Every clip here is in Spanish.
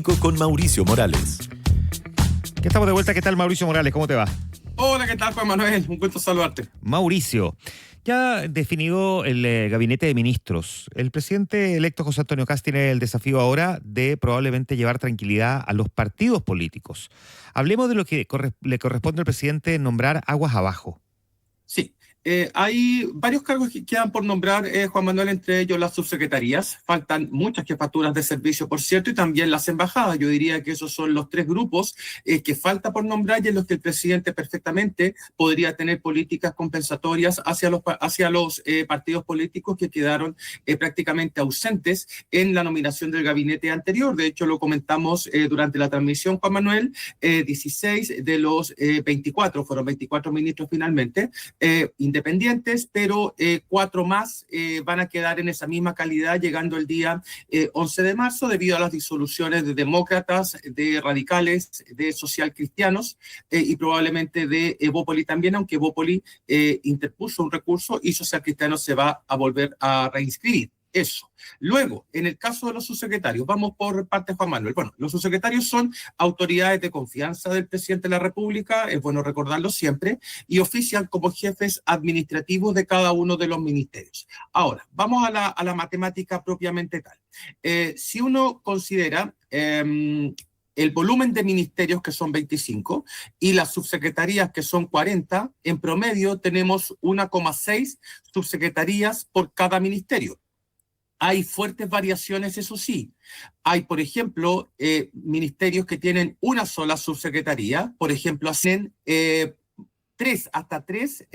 Político con Mauricio Morales. ¿Qué estamos de vuelta? ¿Qué tal, Mauricio Morales? ¿Cómo te va? Hola, ¿qué tal, Juan Manuel? Un gusto saludarte. Mauricio, ya definido el gabinete de ministros. El presidente electo José Antonio Kast tiene el desafío ahora de probablemente llevar tranquilidad a los partidos políticos. Hablemos de lo que le corresponde al presidente nombrar aguas abajo. Sí, hay varios cargos que quedan por nombrar, Juan Manuel, entre ellos las subsecretarías. Faltan muchas jefaturas de servicio, por cierto, y también las embajadas. Yo diría que esos son los tres grupos que falta por nombrar y en los que el presidente perfectamente podría tener políticas compensatorias hacia los partidos políticos que quedaron prácticamente ausentes en la nominación del gabinete anterior. De hecho, lo comentamos durante la transmisión, Juan Manuel. 16 de los 24, fueron 24 ministros finalmente, independientes, pero 4 más van a quedar en esa misma calidad llegando el día 11 de marzo debido a las disoluciones de demócratas, de radicales, de socialcristianos y probablemente de Evópoli también, aunque Evópoli interpuso un recurso y socialcristianos se va a volver a reinscribir. Eso. Luego, en el caso de los subsecretarios, vamos por parte, Juan Manuel. Bueno, los subsecretarios son autoridades de confianza del presidente de la República, es bueno recordarlo siempre, y ofician como jefes administrativos de cada uno de los ministerios. Ahora, vamos a la matemática propiamente tal. Si uno considera el volumen de ministerios, que son 25, y las subsecretarías, que son 40, en promedio tenemos 1,6 subsecretarías por cada ministerio. Hay fuertes variaciones, eso sí. Hay, por ejemplo, ministerios que tienen una sola subsecretaría. Por ejemplo, hacen hasta tres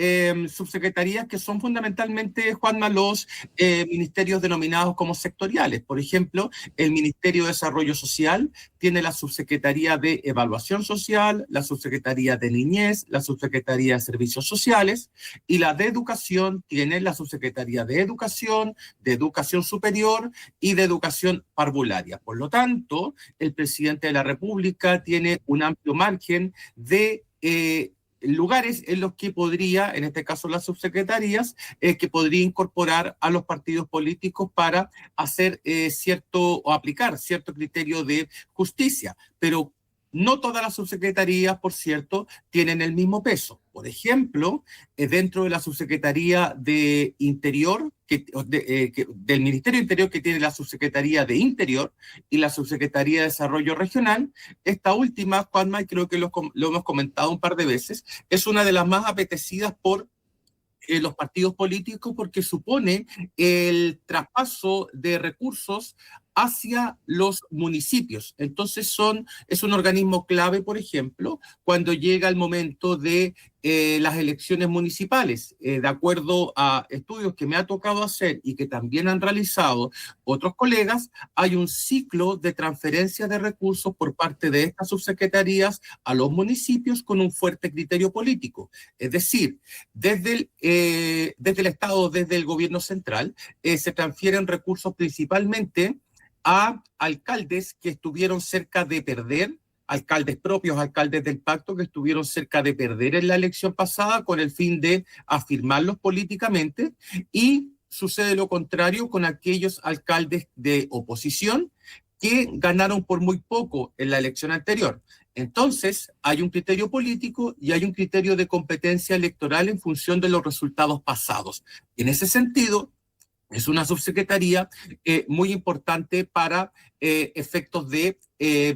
subsecretarías que son fundamentalmente, Juanma, los ministerios denominados como sectoriales. Por ejemplo, el Ministerio de Desarrollo Social tiene la subsecretaría de Evaluación Social, la subsecretaría de Niñez, la subsecretaría de Servicios Sociales, y la de Educación tiene la subsecretaría de Educación Superior y de Educación Parvularia. Por lo tanto, el presidente de la República tiene un amplio margen de lugares en los que podría, en este caso las subsecretarías, que podría incorporar a los partidos políticos para hacer o aplicar cierto criterio de justicia. Pero no todas las subsecretarías, por cierto, tienen el mismo peso. Por ejemplo, dentro de la subsecretaría de Interior, del Ministerio de Interior, que tiene la subsecretaría de Interior y la subsecretaría de Desarrollo Regional, esta última, Juanma, y creo que lo hemos comentado un par de veces, es una de las más apetecidas por los partidos políticos porque supone el traspaso de recursos hacia los municipios. Entonces es un organismo clave, por ejemplo, cuando llega el momento de las elecciones municipales. De acuerdo a estudios que me ha tocado hacer y que también han realizado otros colegas, hay un ciclo de transferencia de recursos por parte de estas subsecretarías a los municipios con un fuerte criterio político. Es decir, desde el Estado, desde el gobierno central, se transfieren recursos principalmente a alcaldes que estuvieron cerca de perder, alcaldes propios, alcaldes del pacto que estuvieron cerca de perder en la elección pasada con el fin de afirmarlos políticamente, y sucede lo contrario con aquellos alcaldes de oposición que ganaron por muy poco en la elección anterior. Entonces, hay un criterio político y hay un criterio de competencia electoral en función de los resultados pasados. En ese sentido, es una subsecretaría muy importante para efectos de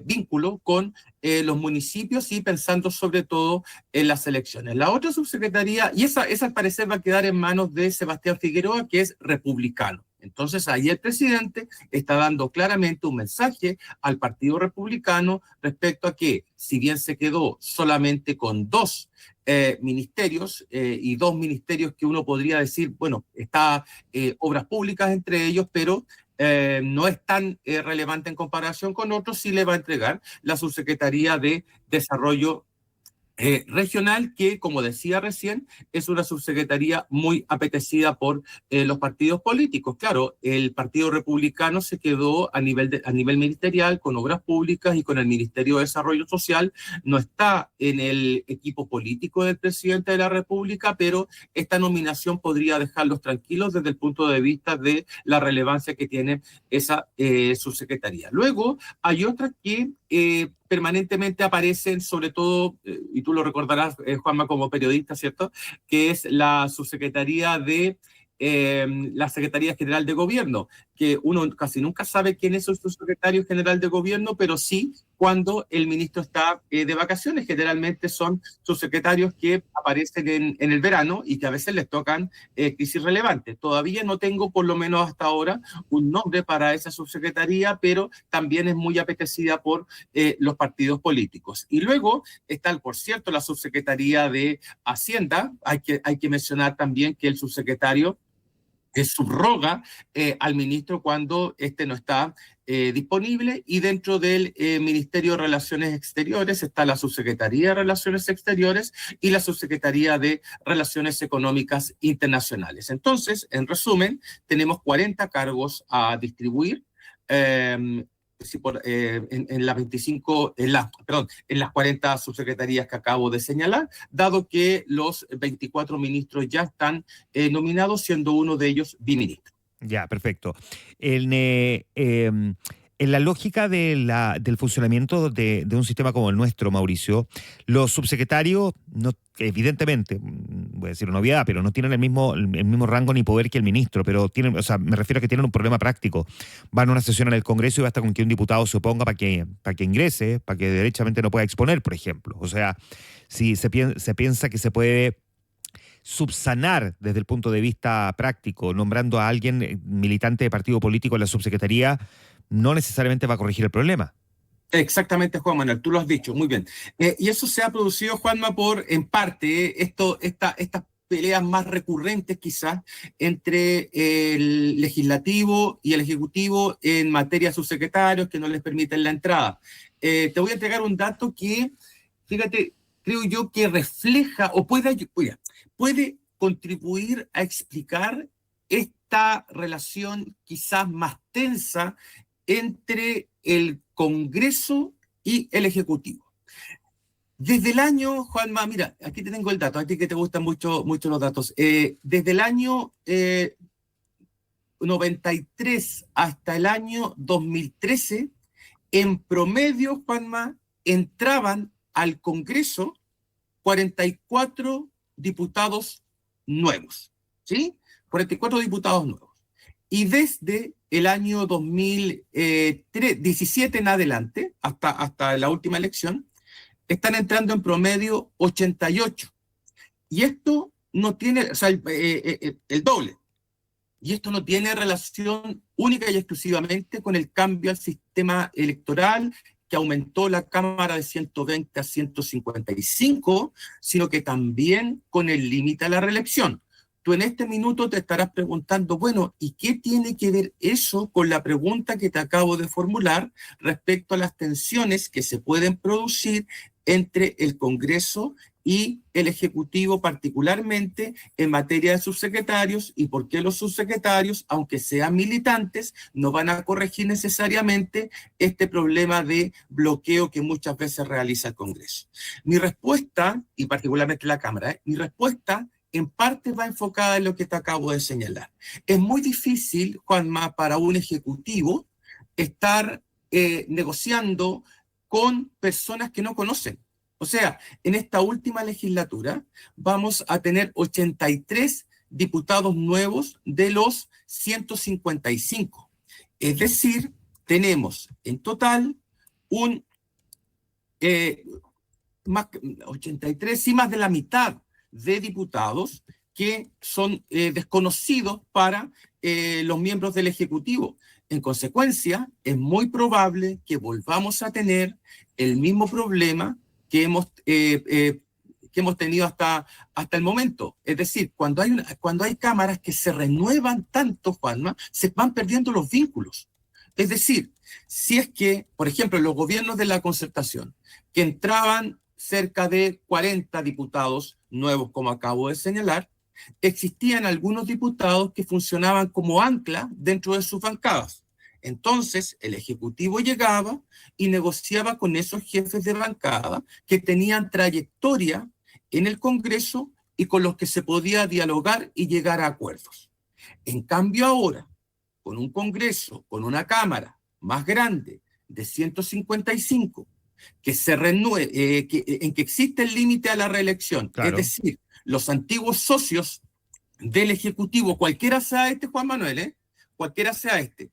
vínculo con los municipios y pensando sobre todo en las elecciones. La otra subsecretaría, y esa al parecer va a quedar en manos de Sebastián Figueroa, que es republicano. Entonces ahí el presidente está dando claramente un mensaje al Partido Republicano respecto a que, si bien se quedó solamente con 2 ministerios y 2 ministerios que uno podría decir, bueno, está obras públicas entre ellos, pero no es tan relevante en comparación con otros, sí le va a entregar la subsecretaría de Desarrollo regional que, como decía recién, es una subsecretaría muy apetecida por los partidos políticos. Claro, el Partido Republicano se quedó a nivel ministerial con obras públicas y con el Ministerio de Desarrollo Social. No está en el equipo político del presidente de la República, pero esta nominación podría dejarlos tranquilos desde el punto de vista de la relevancia que tiene esa subsecretaría. Luego, hay otras que permanentemente aparecen, sobre todo, y tú lo recordarás, Juanma, como periodista, ¿cierto?, que es la subsecretaría de la Secretaría General de Gobierno, que uno casi nunca sabe quién es el subsecretario general de Gobierno, pero sí cuando el ministro está de vacaciones. Generalmente son subsecretarios que aparecen en el verano y que a veces les tocan crisis relevantes. Todavía no tengo, por lo menos hasta ahora, un nombre para esa subsecretaría, pero también es muy apetecida por los partidos políticos. Y luego está, por cierto, la subsecretaría de Hacienda. Hay que mencionar también que el subsecretario subroga al ministro cuando este no está disponible, y dentro del Ministerio de Relaciones Exteriores está la Subsecretaría de Relaciones Exteriores y la Subsecretaría de Relaciones Económicas Internacionales. Entonces, en resumen, tenemos 40 cargos a distribuir. En las 25, en las 40 subsecretarías que acabo de señalar, dado que los 24 ministros ya están nominados, siendo uno de ellos biministro. Ya, perfecto. En la lógica del funcionamiento de un sistema como el nuestro, Mauricio, los subsecretarios, no, evidentemente, voy a decir una obviedad, pero no tienen el mismo rango ni poder que el ministro, pero tienen, o sea, me refiero a que tienen un problema práctico. Van a una sesión en el Congreso y basta con que un diputado se oponga para que ingrese, para que derechamente no pueda exponer, por ejemplo. O sea, si se piensa que se puede subsanar desde el punto de vista práctico, nombrando a alguien militante de partido político en la subsecretaría, no necesariamente va a corregir el problema. Exactamente, Juan Manuel, tú lo has dicho, muy bien. Y eso se ha producido, Juanma, en parte, estas peleas más recurrentes quizás entre el legislativo y el ejecutivo en materia de subsecretarios que no les permiten la entrada. Te voy a entregar un dato que, fíjate, creo yo que refleja o puede contribuir a explicar esta relación quizás más tensa entre el Congreso y el Ejecutivo. Desde el año, Juanma, mira, aquí te tengo el dato, a ti que te gustan mucho los datos. Desde el año 93 hasta el año 2013, en promedio, Juanma, entraban al Congreso 44 diputados nuevos, ¿sí? 44 diputados nuevos. Y desde el año 2017 en adelante, hasta la última elección, están entrando en promedio 88. Y esto no tiene, o sea, el doble. Y esto no tiene relación única y exclusivamente con el cambio al sistema electoral, que aumentó la Cámara de 120 a 155, sino que también con el límite a la reelección. Tú en este minuto te estarás preguntando, bueno, ¿y qué tiene que ver eso con la pregunta que te acabo de formular respecto a las tensiones que se pueden producir entre el Congreso y el Ejecutivo, particularmente en materia de subsecretarios, y por qué los subsecretarios, aunque sean militantes, no van a corregir necesariamente este problema de bloqueo que muchas veces realiza el Congreso? Mi respuesta, y particularmente la Cámara, mi respuesta en parte va enfocada en lo que te acabo de señalar. Es muy difícil, Juanma, para un ejecutivo estar negociando con personas que no conocen. O sea, en esta última legislatura vamos a tener 83 diputados nuevos de los 155. Es decir, tenemos en total 83, sí, más de la mitad de diputados que son desconocidos para los miembros del Ejecutivo. En consecuencia, es muy probable que volvamos a tener el mismo problema que hemos tenido hasta el momento. Es decir, cuando hay cámaras que se renuevan tanto, Juanma, se van perdiendo los vínculos. Es decir, si es que, por ejemplo, los gobiernos de la concertación, que entraban cerca de 40 diputados nuevos, como acabo de señalar, existían algunos diputados que funcionaban como ancla dentro de sus bancadas. Entonces, el Ejecutivo llegaba y negociaba con esos jefes de bancada que tenían trayectoria en el Congreso y con los que se podía dialogar y llegar a acuerdos. En cambio ahora, con un Congreso, con una Cámara más grande de 155, que se renueve, en que existe el límite a la reelección, Claro. es decir, los antiguos socios del Ejecutivo, cualquiera sea este, Juan Manuel, cualquiera sea este,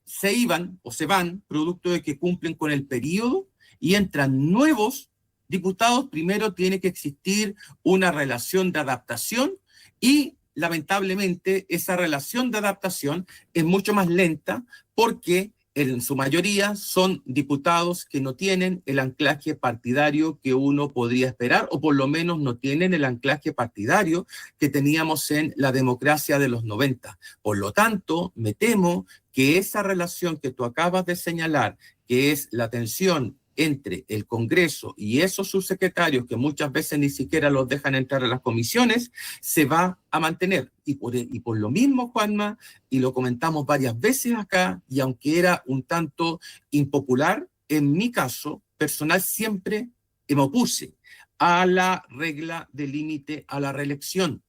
se iban o se van producto de que cumplen con el periodo y entran nuevos diputados. Primero tiene que existir una relación de adaptación y lamentablemente esa relación de adaptación es mucho más lenta porque en su mayoría son diputados que no tienen el anclaje partidario que uno podría esperar, o por lo menos no tienen el anclaje partidario que teníamos en la democracia de los 90. Por lo tanto, me temo que esa relación que tú acabas de señalar, que es la tensión entre el Congreso y esos subsecretarios que muchas veces ni siquiera los dejan entrar a las comisiones, se va a mantener. Y por lo mismo, Juanma, y lo comentamos varias veces acá, y aunque era un tanto impopular, en mi caso personal siempre me opuse a la regla de límite a la reelección,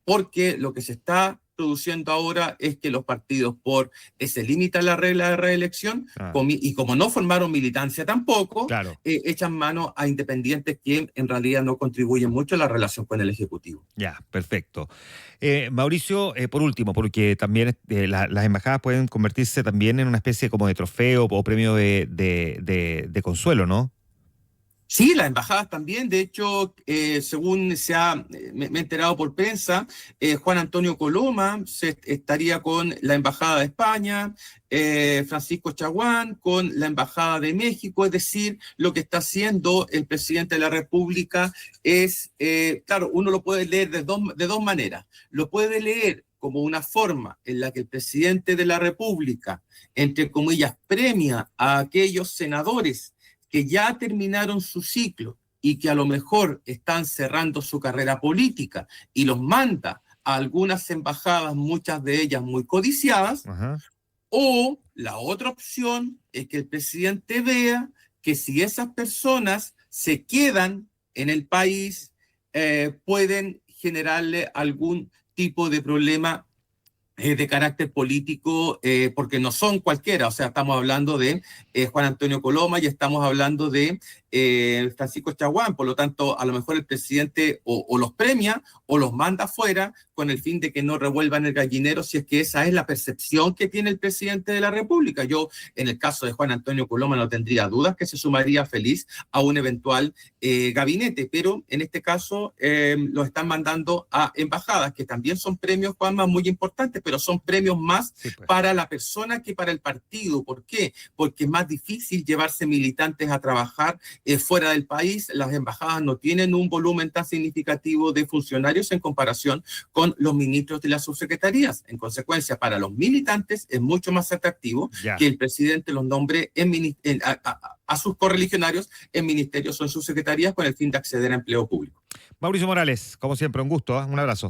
porque lo que se está produciendo ahora es que los partidos, por ese límite a la regla de reelección, y como no formaron militancia tampoco, echan mano a independientes que en realidad no contribuyen mucho a la relación con el Ejecutivo. Ya, perfecto. Mauricio, por último, porque también las embajadas pueden convertirse también en una especie como de trofeo o premio de consuelo, ¿no? Sí, las embajadas también. De hecho, según me he enterado por prensa, Juan Antonio Coloma estaría con la Embajada de España, Francisco Chaguán con la Embajada de México. Es decir, lo que está haciendo el presidente de la República es, claro, uno lo puede leer de dos maneras. Lo puede leer como una forma en la que el presidente de la República, entre comillas, premia a aquellos senadores que ya terminaron su ciclo y que a lo mejor están cerrando su carrera política y los manda a algunas embajadas, muchas de ellas muy codiciadas. Ajá. O la otra opción es que el presidente vea que si esas personas se quedan en el país, pueden generarle algún tipo de problema de carácter político, porque no son cualquiera. O sea, estamos hablando de Juan Antonio Coloma y estamos hablando de Francisco Chaguán. Por lo tanto, a lo mejor el presidente o los premia o los manda afuera con el fin de que no revuelvan el gallinero, si es que esa es la percepción que tiene el presidente de la República. Yo, en el caso de Juan Antonio Coloma, no tendría dudas que se sumaría feliz a un eventual gabinete, pero en este caso lo están mandando a embajadas, que también son premios, Juanma, muy importantes, pero son premios más para la persona que para el partido. ¿Por qué? Porque es más difícil llevarse militantes a trabajar fuera del país. Las embajadas no tienen un volumen tan significativo de funcionarios en comparación con los ministros de las subsecretarías. En consecuencia, para los militantes es mucho más atractivo que el presidente los nombre a sus correligionarios en ministerios o en subsecretarías con el fin de acceder a empleo público. Mauricio Morales, como siempre, un gusto, ¿eh? Un abrazo.